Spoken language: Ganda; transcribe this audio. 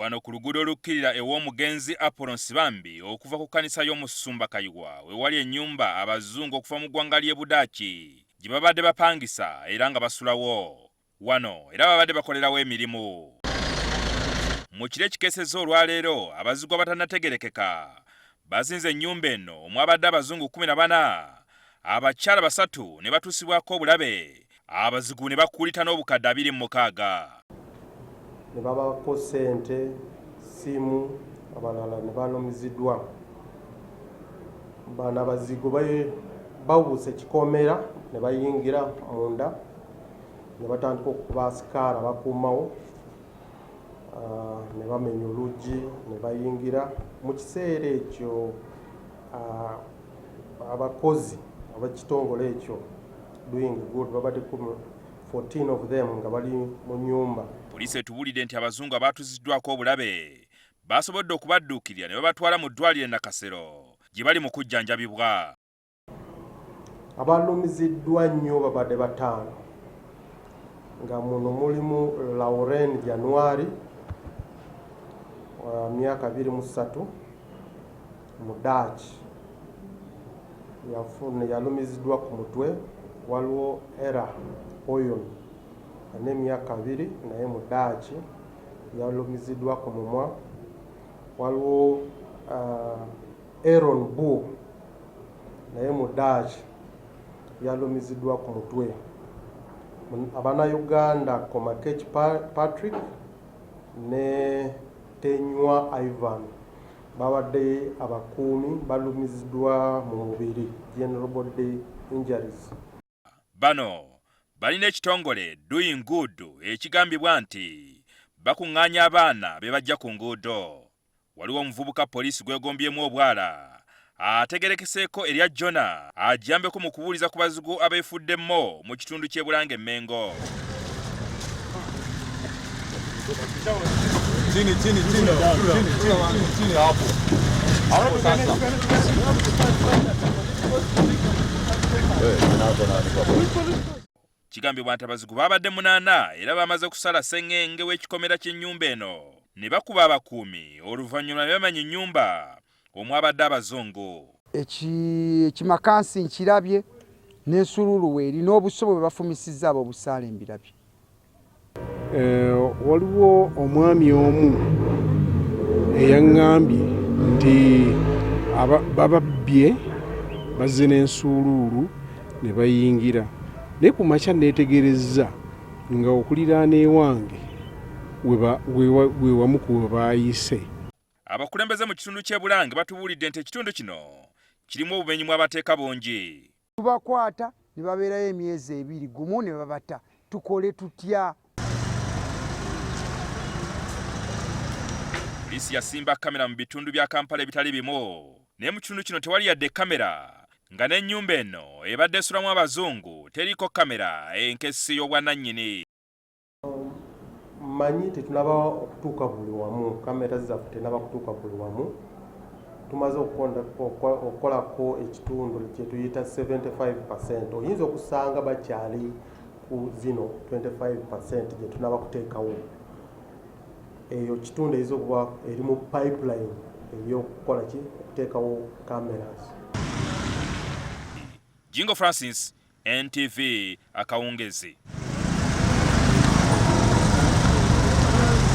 Wano ku luguudo olukkirira ew'omugenzi Apollo Nsibambi okuva ku kkanisa y'omu Susumba Kayiwa we wali ennyumba abazungu okuva mu ggwanga ly'e Budaaki gye babadde bapangisa era nga basulawo. Wano era babadde bakolerawo emirimu. Mu kiro ekikeesezza olwaleero abazigu abatannategerekeka bazinze ennyumba eno omwabadde abazungu 14, abakyala 3 ne batuusibwako obulabe, abazigu ne bakuulita n'obukadde 26. Ne babako ssente, simu, abalala ne balumiziddwa. Bano abazigu bawuuse ekikomera ne bayingira munda ne batandika okukuba asikaara bakuumawo ne bamenya oluggi ne bayingira. Mu kiseera ekyo abakozi ab'ekitongole ekyo Doing Good babadde 14 of them nga bali mu nyumba. Poliisi etubuulidde nti abazungu abaatuuziddwako obulabe basobodde okubadduukirira ne babatwala mu ddwaliro e Nakasero gye bali mu kujjanjabibwa. Abalumiziddwa nnyo babadde 5 nga muno mulimu Lauren January myaka 23 Mudaaki yalumiziddwa ku mutwe. Waliwo Era Oyon n'emyaka 2 naye Mudaaki yalumiziddwa ku mumwa. Waliwo Aaron Bull naye Mudaaki yalumiziddwa ku mutwe. Abannayuganda Komakech Patrick ne Tenywa Ivan babadde abakuumi balumiziddwa mu mubiri, general body injuries. Bano balina ekitongole Doing Good ekigambibwa nti bakuŋŋaanya abaana be bajja ku nguudo. Waliwo omuvubuka poliisi gwegombyemu obwala ategerekeseeko erya Jona ajjambeko mu kubuuliza ku bazigu abeefuddemmo mu kitundu ky'e Bulange Mmengo. Kigambibwa nti abazigu babadde 8 era bamaze kusala sseŋŋenge w'ekikomera ky'ennyumba eno ne bakuba abakuumi oluvannyuma ne bamanya ennyumba omwabadde abazungu. Ekimakansi nkirabye n'ensululu weeri n'obuso bwe bafumisizza abo obusaale mbirabye. Waliwo omwami omu eyaŋŋambye nti bababbye bazze n'ensuuluulu ne bayingira. Naye ku makya neetegerezza nga okuliraana ewange we wamu ku we baayise. Abakulembeze mu kitundu ky'e Bulange batubuulidde nti ekitundu kino kirimu obumenyi mu abateeka bungi. Tubakwata ne babeerayo emyezi 2 gumu ne babata. Tukole tutya? Poliisi yasimba kamera mu bitundu bya Kampala ebitali bimu. Naye mu kitundu kino tewali yadde kamera, nga n'ennyumba eno ebadde esulamu abazungu teriko kamera enkessi y'obwannannyini. Manyi tetunaba okutuuka buli wamu, kamera zaffe tenaba kutuuka buli wamu. Tumaze okukolako ekitundu kye tuyita 75%. Oyinza okusanga bakyali ku zino 25% gye tunaba kuteekawo. Eyo kitundu eyiza okuba eri mu pipeline ey'okukola ki okuteekawo cameras. Jingo Francis, NTV Akawungezi.